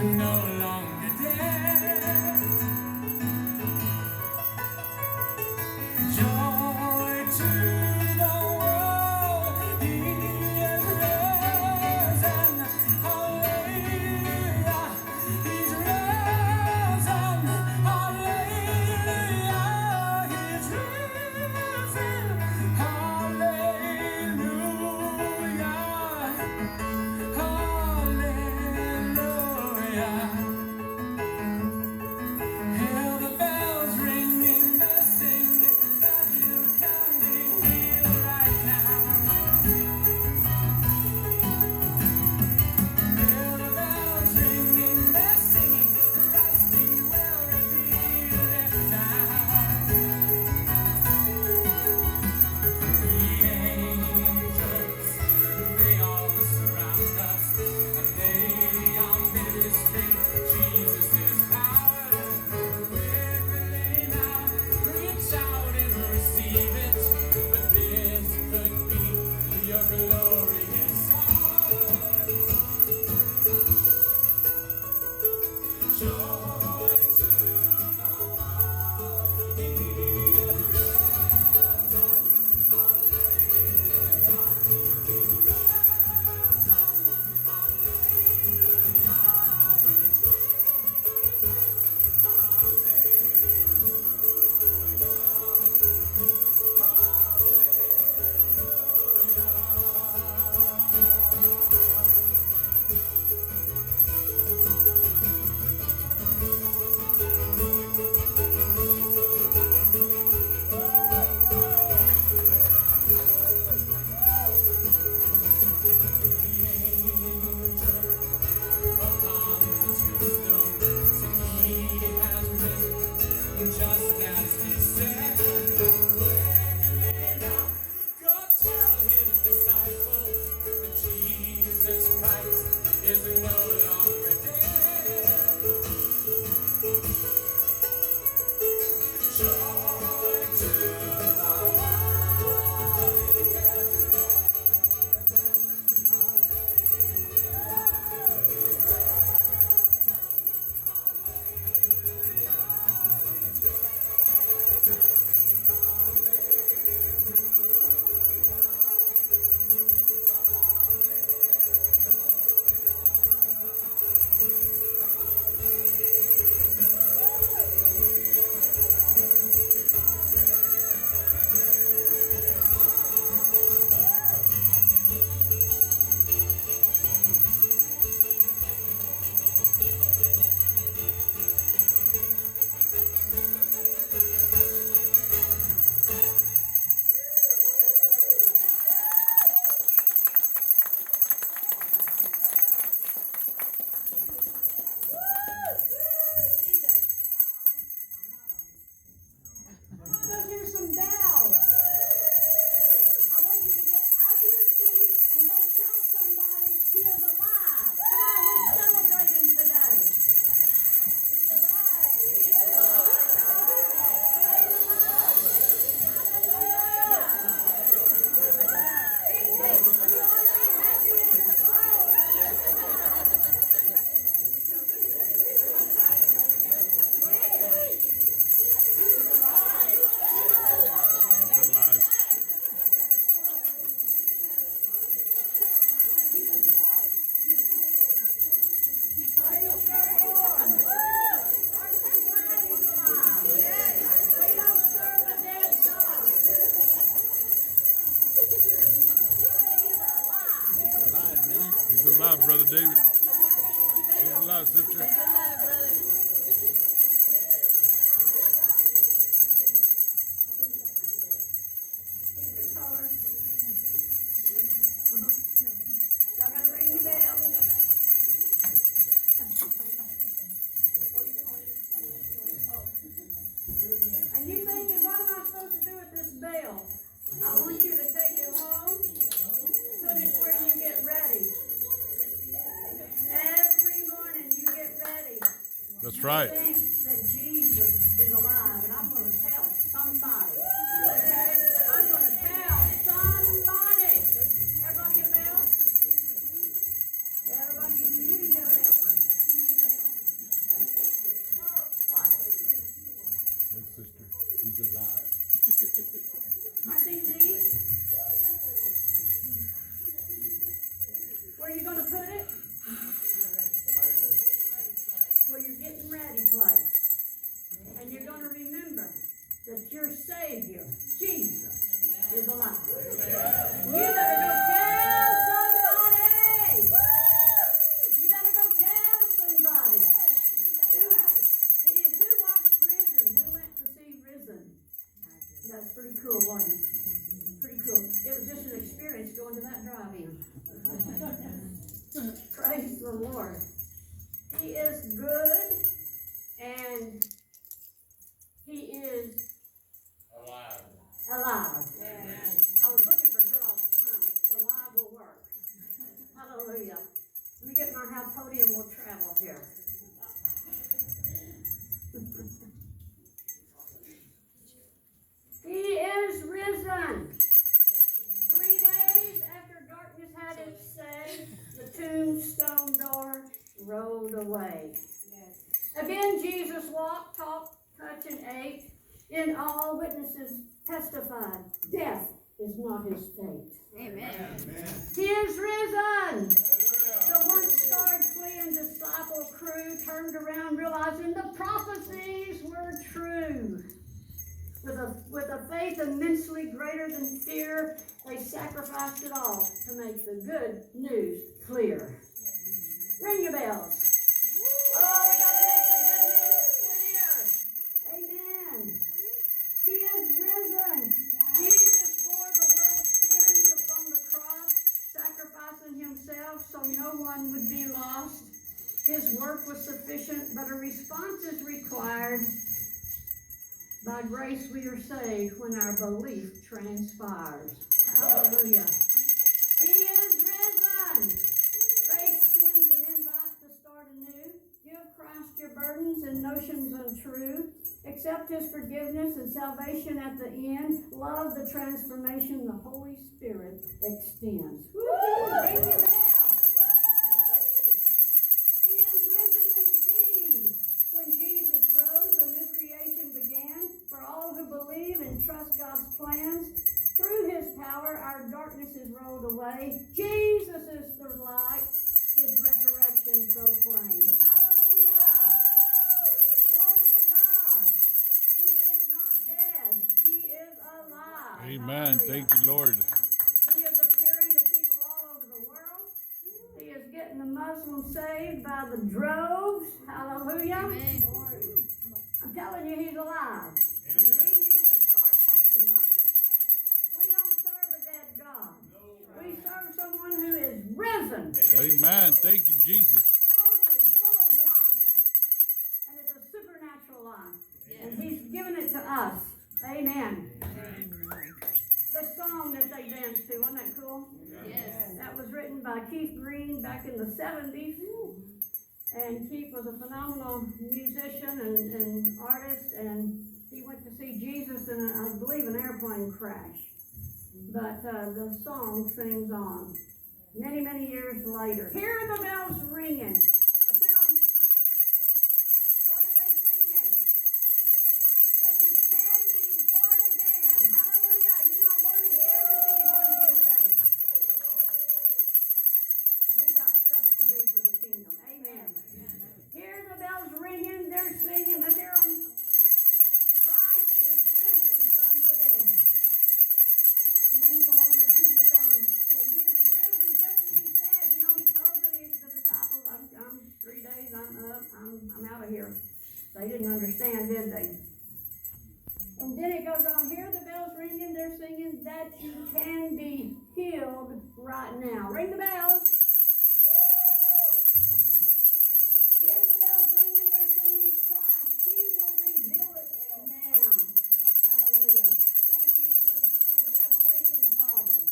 no longer dead. Joy to the world, he is risen. Hallelujah, he's risen. Hallelujah, he's risen. Hallelujah, hallelujah. Hear the bells ringing, they're singing that you can be healed right now. Hear the bells ringing, they're singing, Christ he will reveal it now. The angels, they all surround us, and they are ministering Jesus is power. Quickly now, reach out and receive it, but this could be your glorious hour. Joy to the world, he is risen. Hallelujah, he's risen. Hallelujah, he's just as he said. Quickly now, go tell his disciples that Jesus Christ is no longer dead. Joy to the world, he is Let's hear some bells. I want you to get out of your seat and go tell somebody he is alive. Come on, we're celebrating today. He's alive. He's alive. Hey, you ought to be happy in your life. He's alive, Brother David. He's alive, sister. Y'all gotta ring your bell. And you thinking, what am I supposed to do with this bell? I want you to take it home, put it where you get ready. Every morning you get ready. That's right. Think that Jesus is alive, and I'm going to tell somebody. Okay? I'm going to tell somebody. Everybody get a bell? Everybody, you can get a bell. You need a bell. He's alive. Aren't these neat? Where are you going to put it? Where you're getting ready place. And you're going to remember that your Savior, Jesus, is alive. You better go tell somebody. You better go tell somebody. Who watched Risen? Who went to see Risen? That's pretty cool, wasn't it? Pretty cool. It was just an experience going to that drive-in. Praise the Lord. He is good, and He is alive. I was looking for good all the time, but alive will work. Hallelujah. Let me get my high podium, we'll travel here. He is risen. 3 days after darkness had its say, the tombstone door rolled away. Again, Jesus walked, talked, touched, and ate. In all, witnesses testified, death is not his fate. Amen. He is risen. The once scarred, fleeing disciple crew turned around, realizing the prophecies were true. With a faith immensely greater than fear, they sacrificed it all to make the good news clear. Ring your bells. Oh, we gotta make the good news clear. Amen. He is risen. Jesus bore the world's sins upon the cross, sacrificing himself so no one would be lost. His work was sufficient, but a response is required. By grace we are saved when our belief transpires. Hallelujah. He is risen. Faith sends an invite to start anew. Give Christ your burdens and notions untrue. Accept his forgiveness and salvation at the end. Love the transformation the Holy Spirit extends. Ring your bell. He is risen indeed. When Jesus rose, a new creation began for all who believe and trust God's plans. Through his power, our darkness is rolled away. Jesus is the light, his resurrection proclaimed. Hallelujah! Glory to God. He is not dead. He is alive. Amen. Hallelujah. Thank you, Lord. He is appearing to people all over the world. He is getting the Muslims saved by the droves. Hallelujah. Amen. I'm telling you, he's alive. And we need to start acting like it. We don't serve a dead God. We serve someone who is risen, Amen. Thank you, Jesus. totally full of life. And it's a supernatural life. And he's given it to us. Amen. The song that they danced to, wasn't that cool? Yes. That was written by Keith Green back in the 70s. And Keith was a phenomenal musician and artist, and he went to see Jesus in, I believe, an airplane crash. But the song sings on. Many, many years later, hear the bells ringing. Let's hear 'em. What are they singing? That you can be born again. Hallelujah. You're not born again. Let's get you born again today. We got stuff to do for the kingdom. Amen. Hear the bells ringing. They're singing. Let's hear 'em. Christ is risen from the dead. The angel on the tombstone said, he is risen just as he said. You know, he told the disciples, I'm 3 days, I'm up, I'm out of here. They didn't understand, did they? And then it goes on, hear the bells ringing, they're singing that you can be healed right now. Ring the bells. Hear the bells ringing, they're singing Christ. He will reveal it now. Hallelujah. Thank you for the revelation, Father.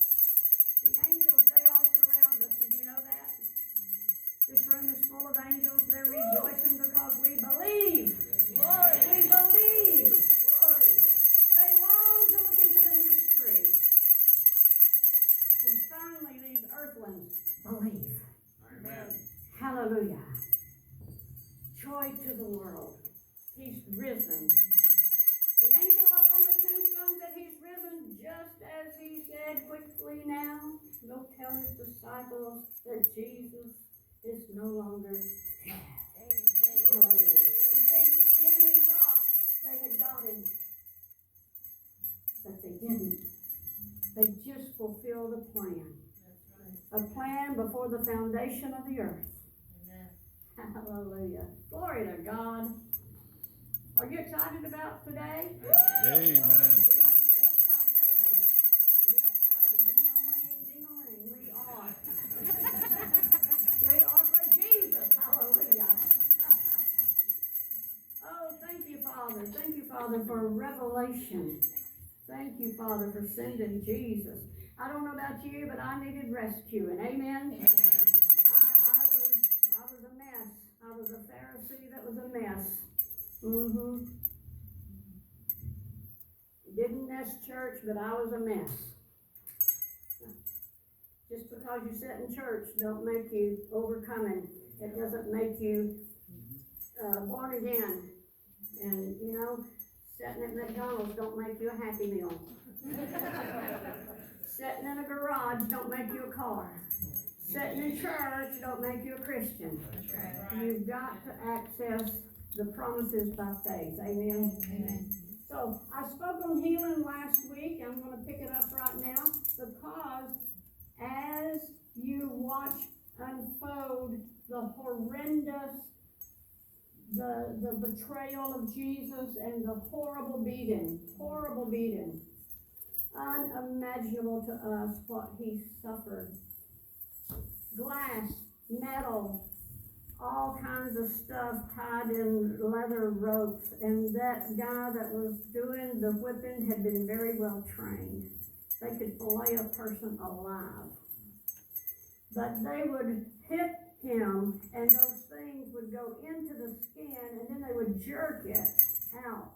The angels, they all surround us. Did you know that? This room is full of angels. They're rejoicing because we believe. Glory. We believe. Glory. They long to look into the mystery. And finally, these earthlings believe. Amen. Hallelujah. Joy to the world. He's risen. The angel up on the tombstone said he's risen just as he said. Quickly now, go tell his disciples that Jesus is no longer dead. Hallelujah. You see, the enemy thought they had got him, but they didn't. They just fulfilled a plan. A plan before the foundation of the earth. Amen. Hallelujah. Glory to God. Are you excited about today? Amen. We ought to be excited every day. Yes, sir. Ding-a-ling, ding-a-ling. We are. We are for Jesus. Hallelujah. Oh, thank you, Father. Thank you, Father, for revelation. Thank you, Father, for sending Jesus. I don't know about you, but I needed rescuing. Amen? Amen. I was a mess. I was a Pharisee that was a mess. Didn't miss church, but I was a mess. Just because you sit in church don't make you overcoming. It doesn't make you born again. And, you know, sitting at McDonald's don't make you a Happy Meal. Sitting in a garage don't make you a car. Sitting in church don't make you a Christian. You've got to access the promises by faith. Amen? Amen. So, I spoke on healing last week. I'm going to pick it up right now because as you watch unfold the horrendous, the betrayal of Jesus and the horrible beating, unimaginable to us what he suffered. Glass, metal, all kinds of stuff tied in leather ropes, and that guy that was doing the whipping had been very well trained. They could fillet a person alive. But they would hit him, and those things would go into the skin, and then they would jerk it out.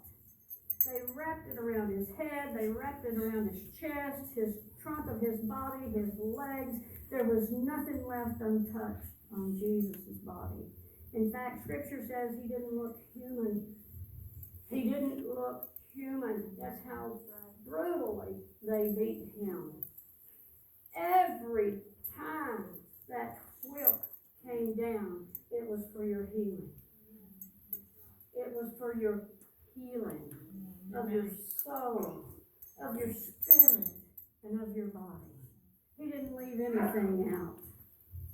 They wrapped it around his head, they wrapped it around his chest, his trunk of his body, his legs. There was nothing left untouched on Jesus' body. In fact, Scripture says he didn't look human. He didn't look human. That's how brutally they beat him. Every time that whip came down, it was for your healing. It was for your healing of your soul, of your spirit, and of your body. He didn't leave anything out.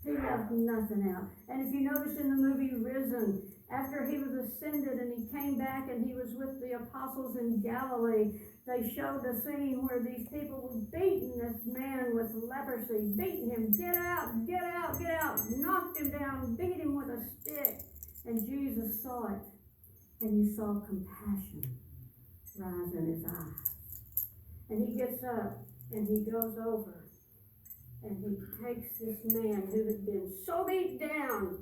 He left nothing out. And if you notice in the movie Risen, after he was ascended and he came back and he was with the apostles in Galilee, they showed a scene where these people were beating this man with leprosy, beating him, get out, get out, get out, knocked him down, beat him with a stick. And Jesus saw it, and you saw compassion rise in his eyes. And he gets up and he goes over and he takes this man who had been so beat down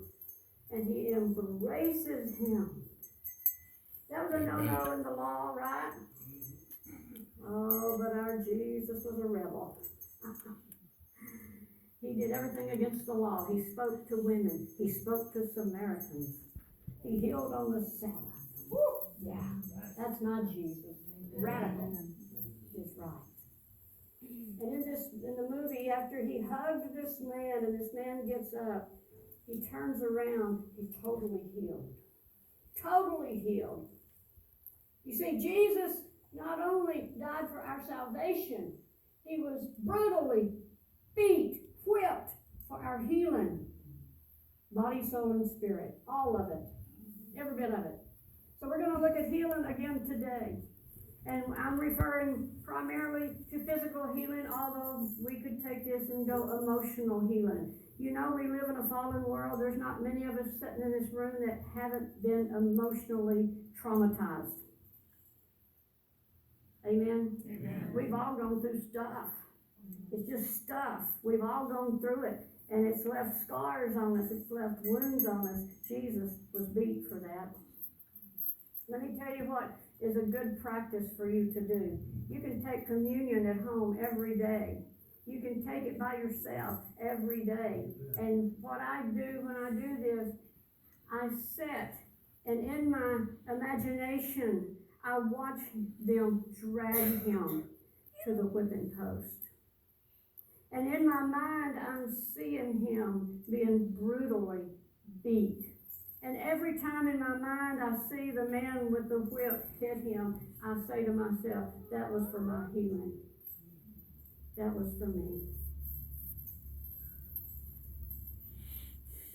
and he embraces him. That was a no-no in the law, right? Oh, but our Jesus was a rebel. He did everything against the law. He spoke to women. He spoke to Samaritans. He healed on the Sabbath. Woo! Yeah, that's not Jesus. Radical is right. And in the movie, after he hugged this man and this man gets up, he turns around, he's totally healed. Totally healed. You see, Jesus not only died for our salvation, he was brutally beat, whipped for our healing. Body, soul, and spirit. All of it. Every bit of it. So we're going to look at healing again today. And I'm referring primarily to physical healing, although we could take this and go emotional healing. You know, we live in a fallen world. There's not many of us sitting in this room that haven't been emotionally traumatized. Amen? Amen. We've all gone through stuff. It's just stuff. We've all gone through it. And it's left scars on us. It's left wounds on us. Jesus was beat for that. Let me tell you what is a good practice for you to do. You can take communion at home every day. You can take it by yourself every day. And what I do when I do this, I sit, and in my imagination, I watch them drag him to the whipping post. And in my mind, I'm seeing him being brutally beat. And every time in my mind I see the man with the whip hit him, I say to myself, that was for my healing. That was for me.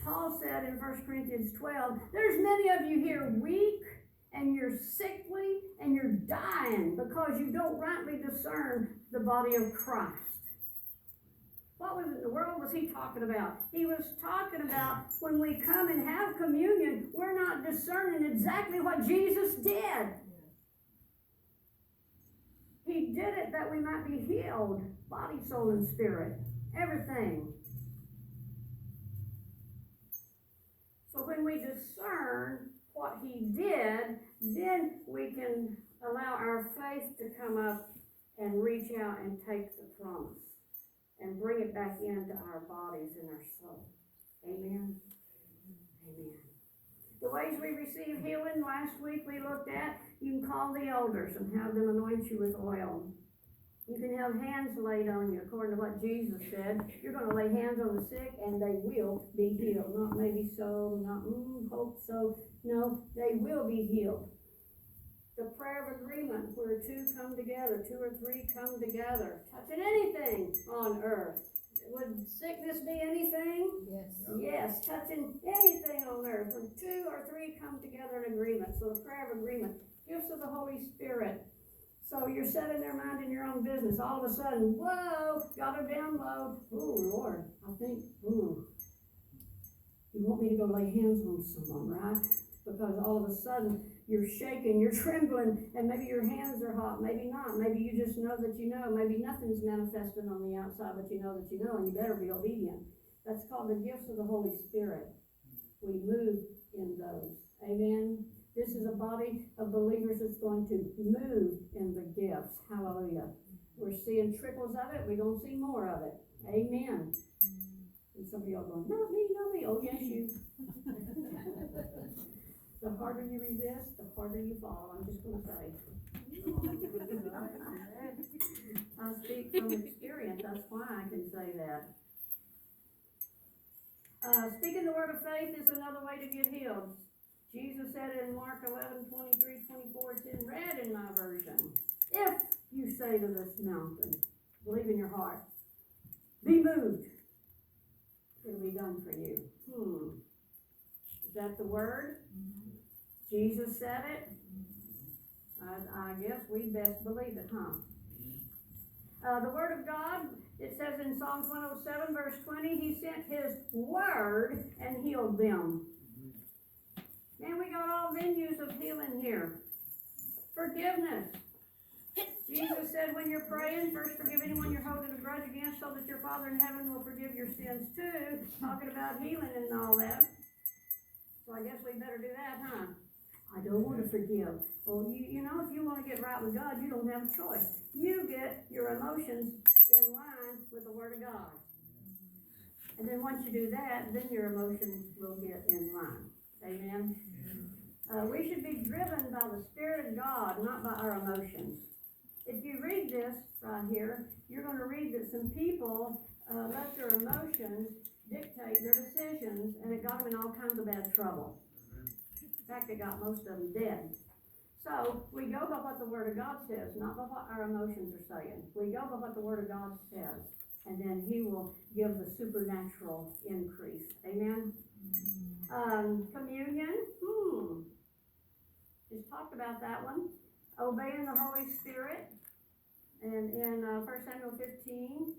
Paul said in 1 Corinthians 12, there's many of you here weak, and you're sickly, and you're dying because you don't rightly discern the body of Christ. What in the world was he talking about? He was talking about when we come and have communion, we're not discerning exactly what Jesus did. He did it that we might be healed, body, soul, and spirit. Everything. So when we discern what he did, then we can allow our faith to come up and reach out and take the promise and bring it back into our bodies and our soul. Amen? Amen. The ways we receive healing, last week we looked at, you can call the elders and have them anoint you with oil. You can have hands laid on you, according to what Jesus said. You're going to lay hands on the sick, and they will be healed. Not maybe so, not hope so. No, they will be healed. The prayer of agreement, where two come together, two or three come together, touching anything on earth. Would sickness be anything? Yes. Yes, touching anything on earth. When two or three come together in agreement. So the prayer of agreement, gifts of the Holy Spirit. So you're setting their mind in your own business. All of a sudden, whoa, got a download. Oh, Lord, I think, you want me to go lay hands on someone, right? Because all of a sudden, you're shaking, you're trembling, and maybe your hands are hot, maybe not. Maybe you just know that you know. Maybe nothing's manifesting on the outside, but you know that you know, and you better be obedient. That's called the gifts of the Holy Spirit. We move in those. Amen? This is a body of believers that's going to move in the gifts. Hallelujah. We're seeing trickles of it. We're going to see more of it. Amen. And some of y'all going, not me, not me. Oh, yes, you. The harder you resist, the harder you fall. I'm just going to say. I speak from experience. That's why I can say that. Speaking the word of faith is another way to get healed. Jesus said in Mark 11:23-24, it's in red in my version. If you say to this mountain, believe in your heart, be moved, it'll be done for you. Is that the word? Mm-hmm. Jesus said it. I guess we best believe it, huh? The word of God, it says in Psalms 107, verse 20, he sent his word and healed them. Man, we got all venues of healing here. Forgiveness. Jesus said when you're praying, first forgive anyone you're holding a grudge against so that your Father in heaven will forgive your sins too. Talking about healing and all that. So I guess we better do that, huh? I don't want to forgive. Well, you know, if you want to get right with God, you don't have a choice. You get your emotions in line with the Word of God. And then once you do that, then your emotions will get in line. Amen? We should be driven by the Spirit of God, not by our emotions. If you read this right here, you're going to read that some people let their emotions dictate their decisions, and it got them in all kinds of bad trouble. In fact, it got most of them dead. So we go by what the Word of God says, not by what our emotions are saying. We go by what the Word of God says, and then He will give the supernatural increase. Amen? Communion. Just talked about that one. Obeying the Holy Spirit. And in 1 Samuel 15,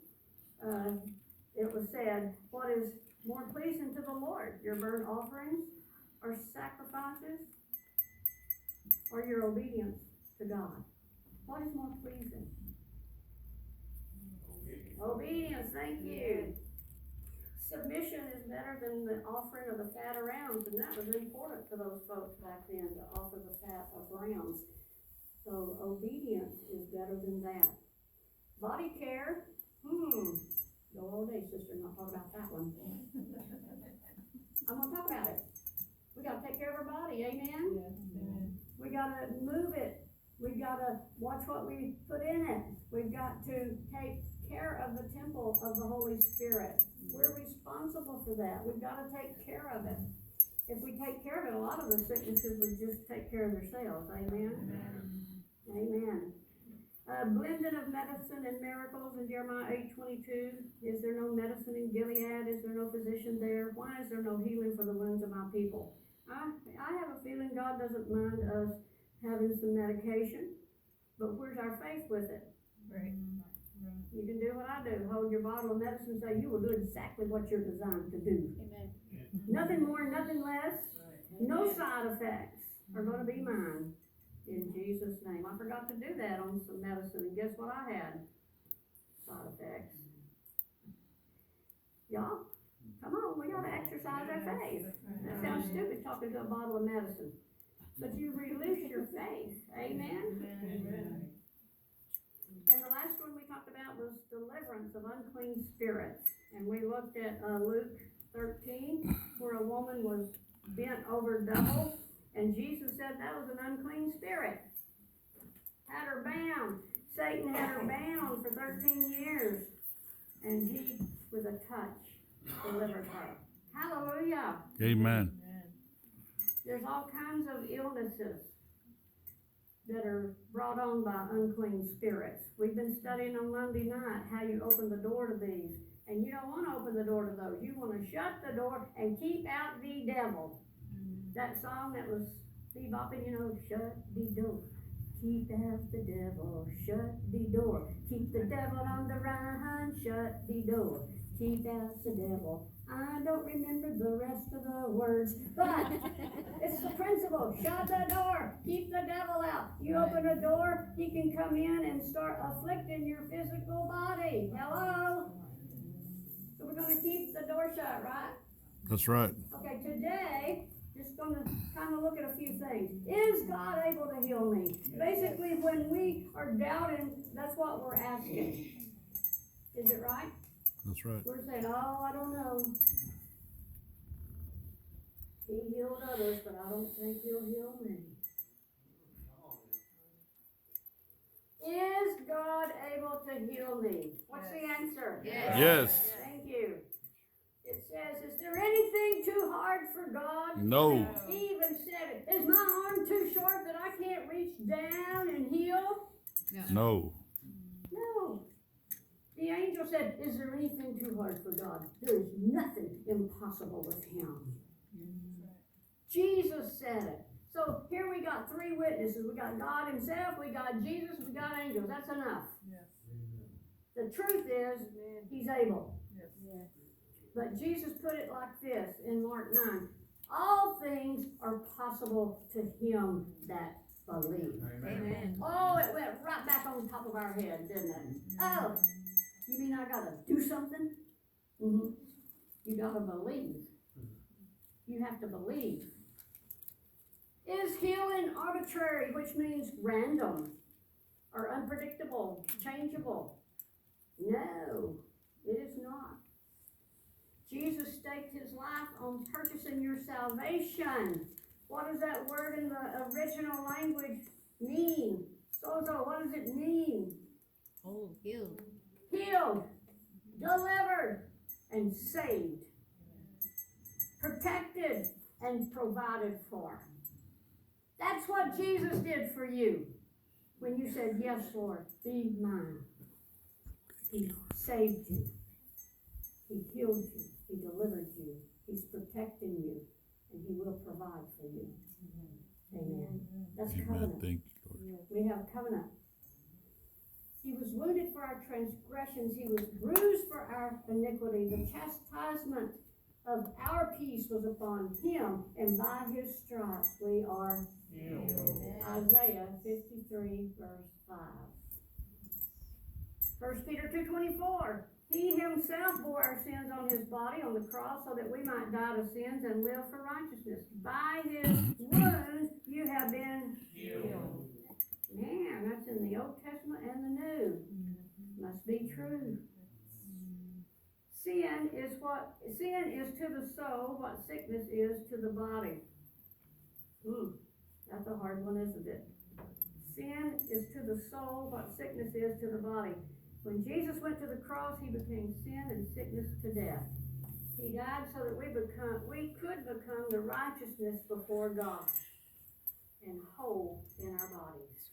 it was said, what is more pleasing to the Lord? Your burnt offerings or sacrifices or your obedience to God? What is more pleasing? Obedience, thank you. Submission is better than the offering of the fat of rams, and that was important to those folks back then, to offer the fat of rams. So obedience is better than that. Body care, go all day, sister, not talk about that one. I'm going to talk about it. We got to take care of our body, amen? Yes, amen. We got to move it gotta watch what we put in it. We've got to take care of the temple of the Holy Spirit. We're responsible for that. We've gotta take care of it. If we take care of it, a lot of the sicknesses would just take care of themselves. Amen? Amen. Blended of medicine and miracles in Jeremiah 8:22. Is there no medicine in Gilead? Is there no physician there? Why is there no healing for the wounds of my people? I have a feeling God doesn't mind us having some medication, but where's our faith with it? Right. You can do what I do. Hold your bottle of medicine and say, you will do exactly what you're designed to do. Amen. Nothing more, nothing less. No side effects are going to be mine. In Jesus' name. I forgot to do that on some medicine, and guess what I had? Side effects. Y'all, come on, we gotta exercise our faith. That sounds stupid talking to a bottle of medicine. But you release your faith. Amen? And the last one we talked about was deliverance of unclean spirits. And we looked at Luke 13, where a woman was bent over double. And Jesus said that was an unclean spirit. Had her bound. Satan had her bound for 13 years. And he, with a touch, delivered her. Hallelujah. Amen. There's all kinds of illnesses that are brought on by unclean spirits. We've been studying on Monday night how you open the door to these. And you don't want to open the door to those. You want to shut the door and keep out the devil. That song that was bebopping, shut the door. Keep out the devil, shut the door. Keep the devil on the run, shut the door. Keep out the devil. I don't remember the rest of the words, but it's the principle. Shut the door. Keep the devil out. You open a door, he can come in and start afflicting your physical body. Hello? So we're going to keep the door shut, right? That's right. Okay, today, just going to kind of look at a few things. Is God able to heal me? Basically, when we are doubting, that's what we're asking. Is it right? That's right. We're saying, I don't know. He healed others, but I don't think he'll heal me. Is God able to heal me? What's the answer? Yes. Thank you. It says, is there anything too hard for God? No. He even said it. Is my arm too short that I can't reach down and heal? No. No. The angel said, is there anything too hard for God? There is nothing impossible with him. Jesus said it. So here we got three witnesses. We got God himself, we got Jesus, we got angels. That's enough. The truth is, he's able. But Jesus put it like this in Mark 9. All things are possible to him that believe. Amen. Oh, it went right back on top of our head, didn't it? Oh, you mean I gotta do something? Mm-hmm. You gotta believe. You have to believe. Is healing arbitrary, which means random or unpredictable, changeable? No, it is not. Jesus staked his life on purchasing your salvation. What does that word in the original language mean? Sozo, what does it mean? Oh, healed. Healed, delivered, and saved. Protected and provided for. That's what Jesus did for you when you said, yes, Lord, be mine. He saved you. He healed you. He delivered you. He's protecting you. And he will provide for you. Amen. That's Amen. covenant. Thank you, Lord. We have covenant. He was wounded for our transgressions. He was bruised for our iniquity. The chastisement of our peace was upon him, and by his stripes we are healed. Isaiah 53, verse 5. 1 Peter 2:24. He himself bore our sins on his body on the cross so that we might die to sins and live for righteousness. By his wounds you have been healed. Man, that's in the Old Testament and the New. Must be true. Sin is to the soul what sickness is to the body. That's a hard one, isn't it? Sin is the soul what sickness is to the body. When Jesus went to the cross, he became sin and sickness to death. He died so that we could become the righteousness before God and whole in our bodies.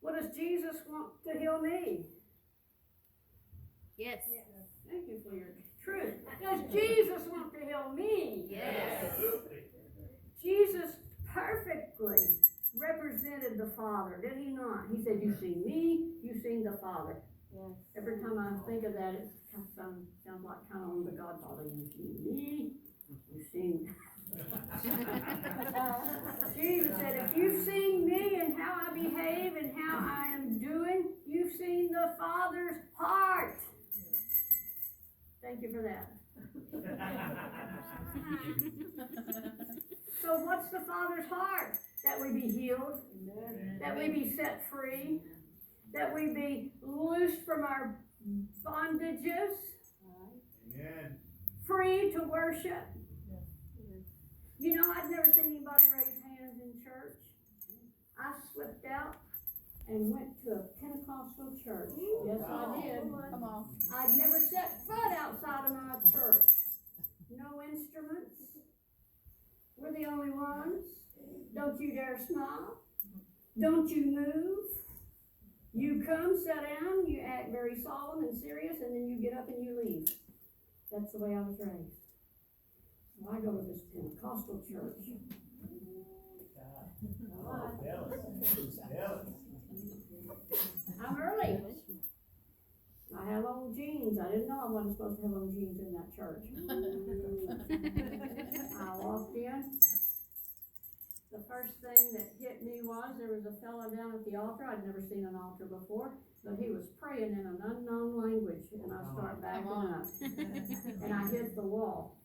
What does Jesus want to heal me? Yes. Thank you for your truth. Does Jesus want to heal me? Yes. Jesus perfectly represented the Father, did he not? He said, "You've seen me, you've seen the Father." Yes. Every time I think of that, it sounds like kind of on the Godfather. You've seen me, you've seen. Jesus said, "If you've seen me and how I behave and how I am doing, you've seen the Father's heart." Thank you for that. So what's the Father's heart? That we be healed, that we be set free, that we be loosed from our bondages, free to worship. You know, I'd never seen anybody raise hands in church. I slipped out and went to a Pentecostal church. Yes, I did. Come on. I'd never set foot outside of my church. No instruments. We're the only ones. Don't you dare smile. Don't you move. You come, sit down, you act very solemn and serious, and then you get up and you leave. That's the way I was raised. So I go to this Pentecostal church. I'm early. I have on jeans. I didn't know I wasn't supposed to have on jeans in that church. I walked in. The first thing that hit me was there was a fellow down at the altar. I'd never seen an altar before, but he was praying in an unknown language, and I start backing up. And I hit the wall.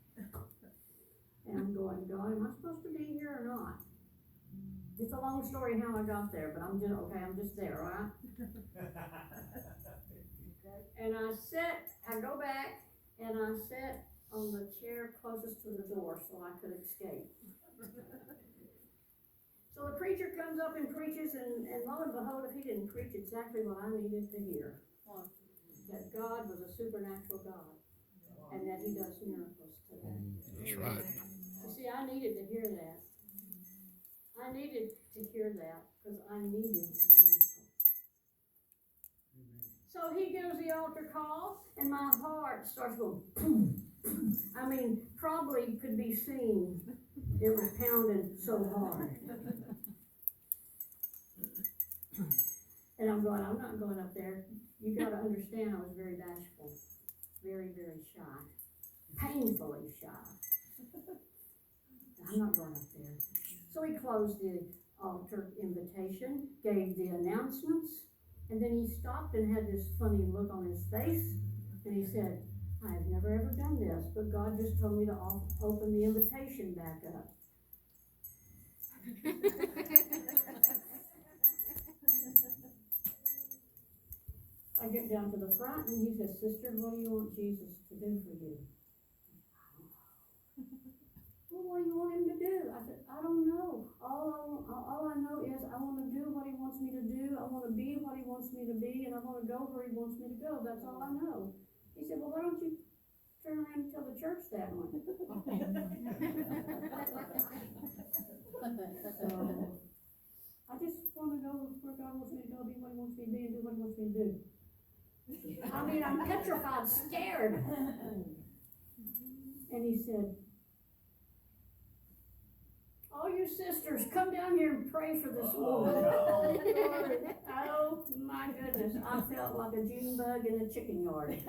And I'm going, God, am I supposed to be here or not? It's a long story how I got there, but I'm just there, right? And I go back, and I sat on the chair closest to the door so I could escape. So the preacher comes up and preaches, and lo and behold, if he didn't preach exactly what I needed to hear, that God was a supernatural God, and that he does miracles today. That's right. You see, I needed to hear that. I needed to hear that because I needed a miracle. So he gives the altar call, and my heart starts going, boom, boom. I mean, probably could be seen. It was pounding so hard. And I'm going, I'm not going up there. You got to understand, I was very bashful, very, very shy, painfully shy. I'm not going up there. So he closed the altar invitation, gave the announcements, and then he stopped and had this funny look on his face, and he said, "I have never ever done this, but God just told me to open the invitation back up." I get down to the front, and he says, "Sister, what do you want Jesus to do for you?" "Well, what do you want him to do?" I said, "I don't know. All I know is I want to do what he wants me to do. I want to be what he wants me to be, and I want to go where he wants me to go. That's all I know." He said, "Well, why don't you turn around and tell the church that one?" So, I just want to go where God wants me to go, be what he wants me to be, and do what he wants me to do. I mean, I'm petrified, scared. And he said, "All you sisters, come down here and pray for this woman." Oh my goodness, I felt like a June bug in a chicken yard.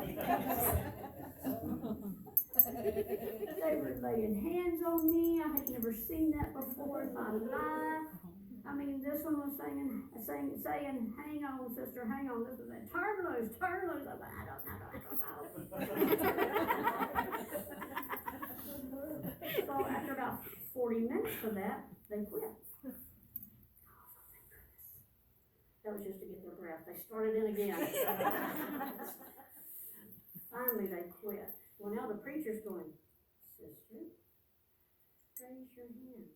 They were laying hands on me. I had never seen that before in my life. I mean, this one was saying, "Hang on, sister, hang on." This was like, turn loose. I was like, I don't know. So after about 40 minutes of that, they quit. That was just to get their breath. They started in again. Finally, they quit. Well, now the preacher's going, "Sister, raise your hands."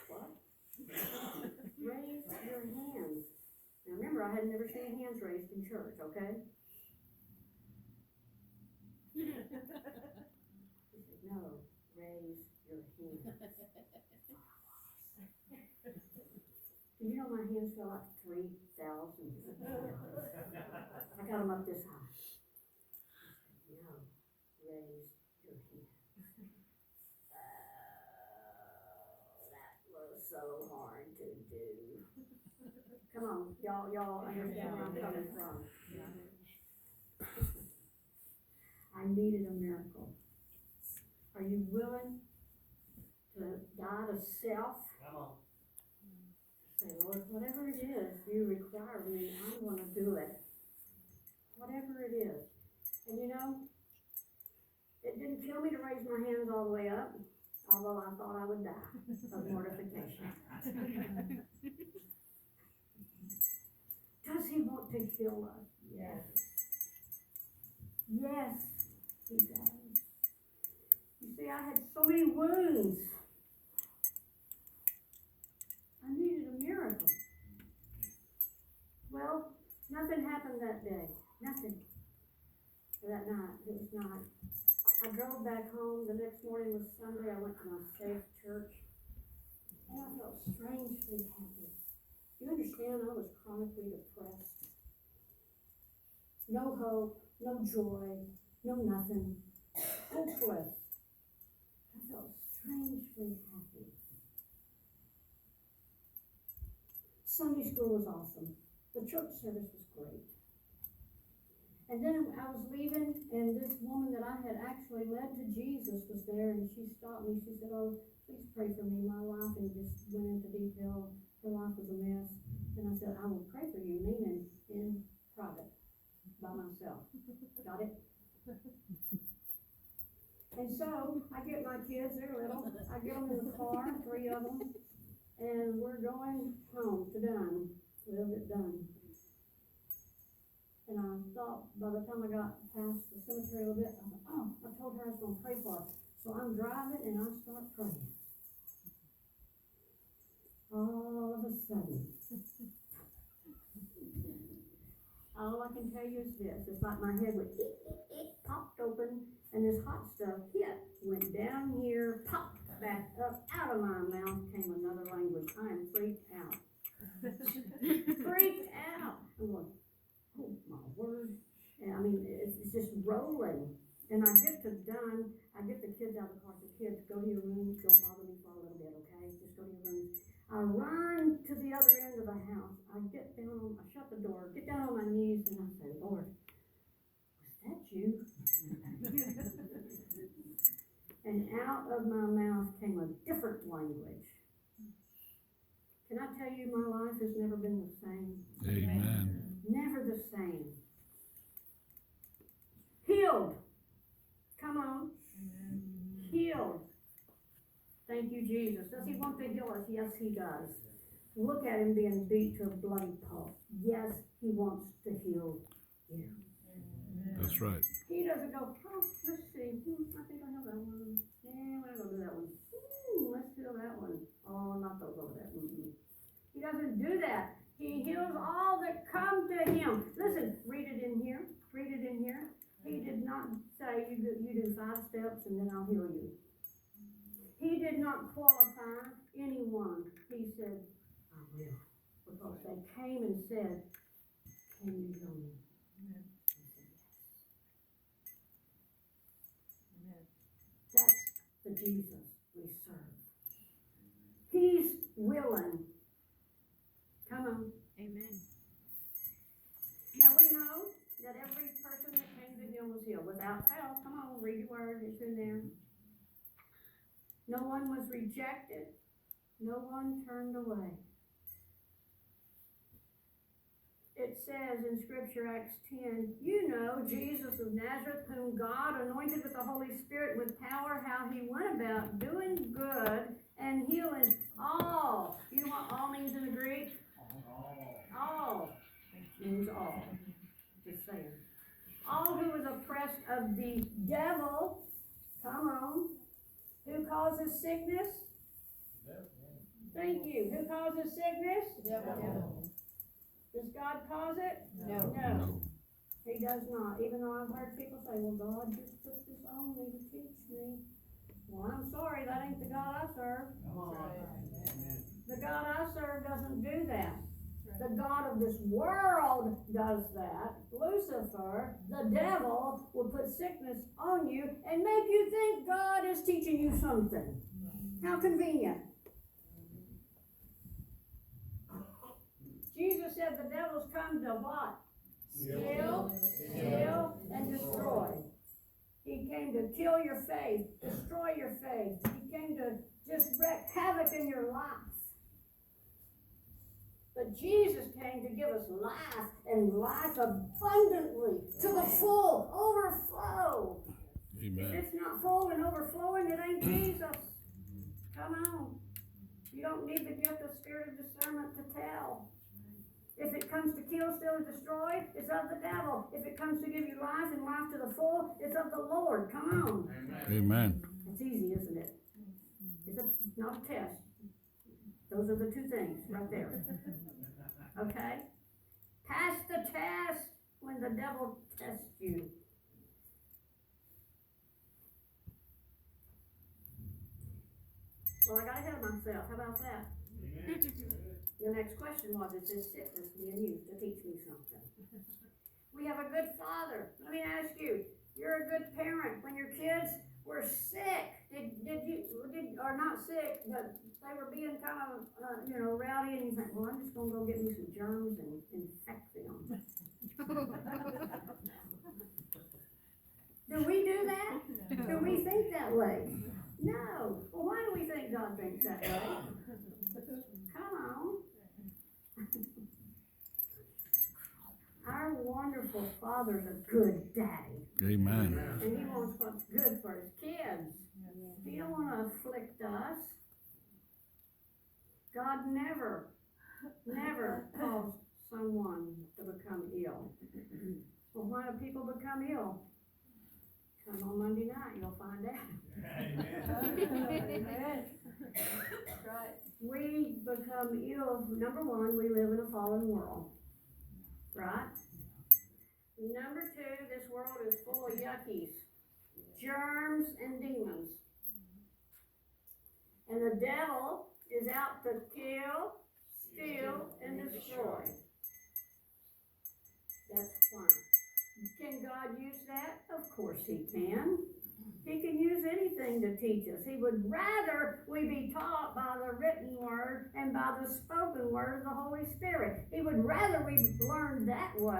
What? Raise I had never seen hands raised in church, okay? He said, no, raise your hands. Do you know my hands feel like 3,000? I got them up this high. He said, no, raise your hands. That was so hard to do. Come on, y'all understand where I'm coming from. I needed a miracle. Are you willing to die to self? Come on. Say, Lord, whatever it is you require of me, I'm going to do it. Whatever it is. And you know, it didn't kill me to raise my hands all the way up, although I thought I would die of mortification. Does he want to heal us? Yes. Yes, he does. You see, I had so many wounds. I needed a miracle. Well, nothing happened that day. Nothing. Or that night. It was not. I drove back home. The next morning was Sunday. I went to my safe church. And I felt strangely happy. You understand, I was chronically depressed. No hope, no joy, no nothing. Hopeless. I felt strangely happy. Sunday school was awesome. The church service was great. And then I was leaving, and this woman that I had actually led to Jesus was there, and she stopped me. She said, oh, please pray for me. My life, and just went into detail. Her life was a mess. And I said, I will pray for you, meaning in private, by myself. Got it? And so, I get my kids, they're little. I get them in the car, 3 of them, and we're going home to Dunn. Live at Dunn. And I thought, by the time I got past the cemetery a little bit, I thought, oh, I told her I was going to pray for her. So I'm driving and I start praying. All of a sudden, all I can tell you is this. It's like my head went, popped open, and this hot stuff went down here, popped back up, out of my mouth came another language. I am freaked out. Freaked out. I'm going, oh my word. And I mean, it's just rolling. And I get to Dunn, I get the kids out of the car. The kids, go to your rooms, don't bother me for a little bit, okay? Just go to your rooms. I run to the other end of the house. I shut the door, get down on my knees, and I say, Lord, was that you? And out of my mouth came a different language. Can I tell you, my life has never been the same? Amen. Never the same. Healed. Come on. Healed. Thank you, Jesus. Does he want to heal us? Yes, he does. Look at him being beat to a bloody pulp. Yes, he wants to heal you. That's right. He doesn't go, oh, let's see. I think I know that one. Yeah, we're going to do that one. Let's do that one. Oh, not those over there. He doesn't do that. He heals all that come to him. Listen, read it in here. Read it in here. He did not say you do 5 steps and then I'll heal you. He did not qualify anyone. He said, I will. Because they came and said, can you heal me? Amen. He said, yes. That's the Jesus we serve. He's willing. Come on. Amen. Now we know that every person that came to him was healed without fail. Come on, read your word. It's in there. No one was rejected. No one turned away. It says in Scripture, Acts 10, you know Jesus of Nazareth, whom God anointed with the Holy Spirit with power, how he went about doing good and healing all. You know what all means in the Greek? All means all. Just saying. All who was oppressed of the devil, come on, who causes sickness? Thank you. Who causes sickness? Devil. Does God cause it? No. No. He does not. Even though I've heard people say, well, God just put this on me to teach me. Well, I'm sorry, that ain't the God I serve. The God I serve doesn't do that. The God of this world does that. Lucifer, the devil, will put sickness on you and make you think God is teaching you something. How convenient. Jesus said the devil's come to what? Steal, and destroy. He came to kill your faith, destroy your faith. He came to just wreak havoc in your life. But Jesus came to give us life, and life abundantly, to the full, overflow. If Amen. it's not full and overflowing, it ain't Jesus. Come on. You don't need the gift of spirit of discernment to tell. If it comes to kill, steal, and destroy, it's of the devil. If it comes to give you life and life to the full, it's of the Lord. Come on. Amen. It's easy, isn't it? It's not a test. Those are the two things right there. Okay? Pass the test when the devil tests you. Well, I got ahead of myself. How about that? The next question was, is this sickness being used to teach me something? We have a good father. Let me ask you, you're a good parent. When your kids were sick, or not sick, but they were being kind of, rowdy, and you think, well, I'm just going to go get me some germs and infect them. Do we do that? Do we think that way? No. Well, why do we think God thinks that way? Come on. Our wonderful Father's a good daddy. Amen. And he wants what's good for his kids. He don't want to afflict us. God never caused someone to become ill. Well, why do people become ill? Come on Monday night, you'll find out. Amen. Right. We become ill. Number one, we live in a fallen world. Right? Number two, this world is full of yuckies, germs and demons. And the devil is out to kill, steal, and destroy. That's why. Can God use that? Of course He can. He can use anything to teach us. He would rather we be taught by the written word and by the spoken word of the Holy Spirit. He would rather we learn that way.